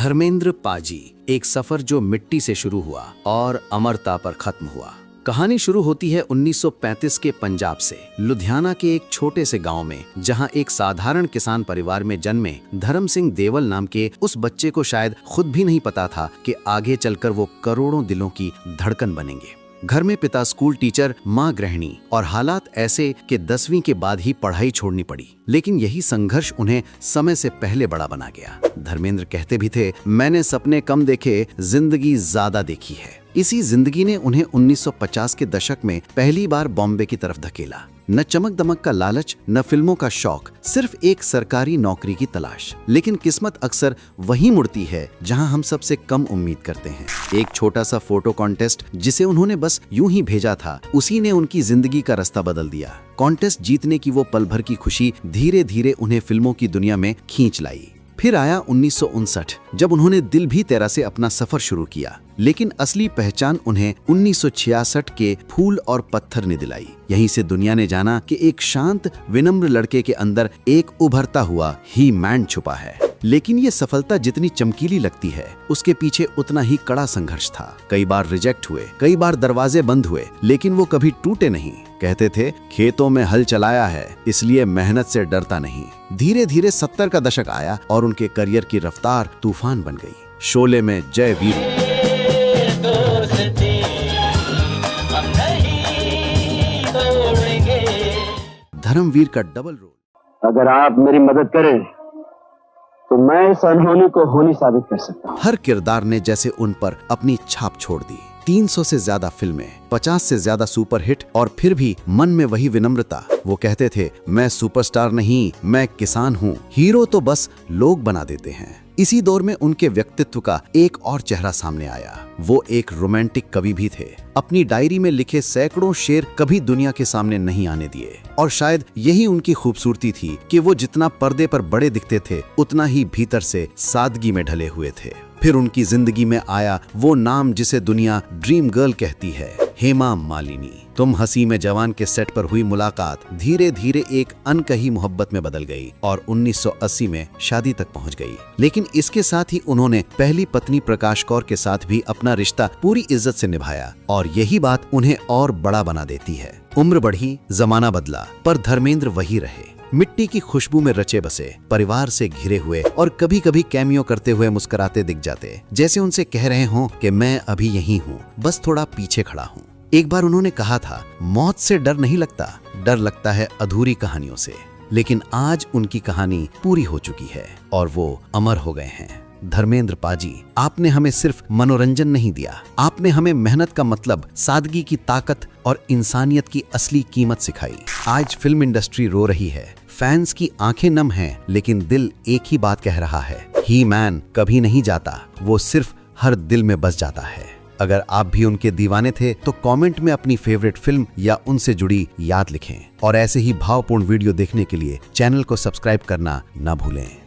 धर्मेंद्र पाजी, एक सफर जो मिट्टी से शुरू हुआ और अमरता पर खत्म हुआ। कहानी शुरू होती है 1935 के पंजाब से, लुधियाना के एक छोटे से गांव में, जहां एक साधारण किसान परिवार में जन्मे धर्म सिंह देवल नाम के उस बच्चे को शायद खुद भी नहीं पता था कि आगे चलकर वो करोड़ों दिलों की धड़कन बनेंगे। घर में पिता स्कूल टीचर, माँ गृहिणी और हालात ऐसे कि 10वीं के बाद ही पढ़ाई छोड़नी पड़ी। लेकिन यही संघर्ष उन्हें समय से पहले बड़ा बना गया। धर्मेंद्र कहते भी थे, मैंने सपने कम देखे, जिंदगी ज्यादा देखी है। इसी जिंदगी ने उन्हें 1950 के दशक में पहली बार बॉम्बे की तरफ धकेला। न चमक दमक का लालच, न फिल्मों का शौक, सिर्फ एक सरकारी नौकरी की तलाश। लेकिन किस्मत अक्सर वहीं मुड़ती है जहां हम सबसे कम उम्मीद करते हैं। एक छोटा सा फोटो कॉन्टेस्ट जिसे उन्होंने बस यूं ही भेजा था, उसी ने उनकी जिंदगी का रास्ता बदल दिया। कॉन्टेस्ट जीतने की वो पल भर की खुशी धीरे धीरे उन्हें फिल्मों की दुनिया में खींच लाई। फिर आया 1959, जब उन्होंने दिल भी तेरा से अपना सफर शुरू किया। लेकिन असली पहचान उन्हें 1966 के फूल और पत्थर ने दिलाई। यहीं से दुनिया ने जाना कि एक शांत, विनम्र लड़के के अंदर एक उभरता हुआ ही मैन छुपा है। लेकिन ये सफलता जितनी चमकीली लगती है, उसके पीछे उतना ही कड़ा संघर्ष था। कई बार रिजेक्ट हुए, कई बार दरवाजे बंद हुए, लेकिन वो कभी टूटे नहीं। कहते थे, खेतों में हल चलाया है, इसलिए मेहनत से डरता नहीं। धीरे धीरे 70 का दशक आया और उनके करियर की रफ्तार तूफान बन गई। शोले में जय वीर, धर्मवीर का डबल रोल। अगर आप मेरी मदद करें तो मैं इस अनहोनी को होनी साबित कर सकता हूं। हर किरदार ने जैसे उन पर अपनी छाप छोड़ दी। 300 से ज्यादा फिल्में, 50 से ज्यादा सुपरहिट, और फिर भी मन में वही विनम्रता। वो कहते थे, मैं सुपरस्टार नहीं, मैं किसान हूँ। हीरो तो बस लोग बना देते हैं। इसी दौर में उनके व्यक्तित्व का एक और चेहरा सामने आया। वो एक रोमांटिक कवि भी थे। अपनी डायरी में लिखे सैकड़ों शेर कभी दुनिया के सामने नहीं आने दिए। और शायद यही उनकी खूबसूरती थी कि वो जितना पर्दे पर बड़े दिखते थे, उतना ही भीतर से सादगी में ढले हुए थे। फिर उनकी जिंदगी में आया वो नाम जिसे दुनिया ड्रीम गर्ल कहती है, हेमा मालिनी। तुम हंसी में जवान के सेट पर हुई मुलाकात धीरे धीरे एक अनकही मोहब्बत में बदल गई और 1980 में शादी तक पहुंच गई। लेकिन इसके साथ ही उन्होंने पहली पत्नी प्रकाश कौर के साथ भी अपना रिश्ता पूरी इज्जत से निभाया, और यही बात उन्हें और बड़ा बना देती है। उम्र बढ़ी, जमाना बदला, पर धर्मेंद्र वही रहे। मिट्टी की खुशबू में रचे बसे, परिवार से घिरे हुए, और कभी कभी कैमियो करते हुए मुस्कुराते दिख जाते, जैसे उनसे कह रहे हों कि मैं अभी यहीं हूँ, बस थोड़ा पीछे खड़ा हूँ। एक बार उन्होंने कहा था, मौत से डर नहीं लगता, डर लगता है अधूरी कहानियों से। लेकिन आज उनकी कहानी पूरी हो चुकी है और वो अमर हो गए हैं। धर्मेंद्र पाजी, आपने हमें सिर्फ मनोरंजन नहीं दिया, आपने हमें मेहनत का मतलब, सादगी की ताकत और इंसानियत की असली कीमत सिखाई। आज फिल्म इंडस्ट्री रो रही है, फैंस की आंखें नम हैं, लेकिन दिल एक ही बात कह रहा है, ही मैन कभी नहीं जाता, वो सिर्फ हर दिल में बस जाता है। अगर आप भी उनके दीवाने थे तो कमेंट में अपनी फेवरेट फिल्म या उनसे जुड़ी याद लिखें, और ऐसे ही भावपूर्ण वीडियो देखने के लिए चैनल को सब्सक्राइब करना ना भूलें।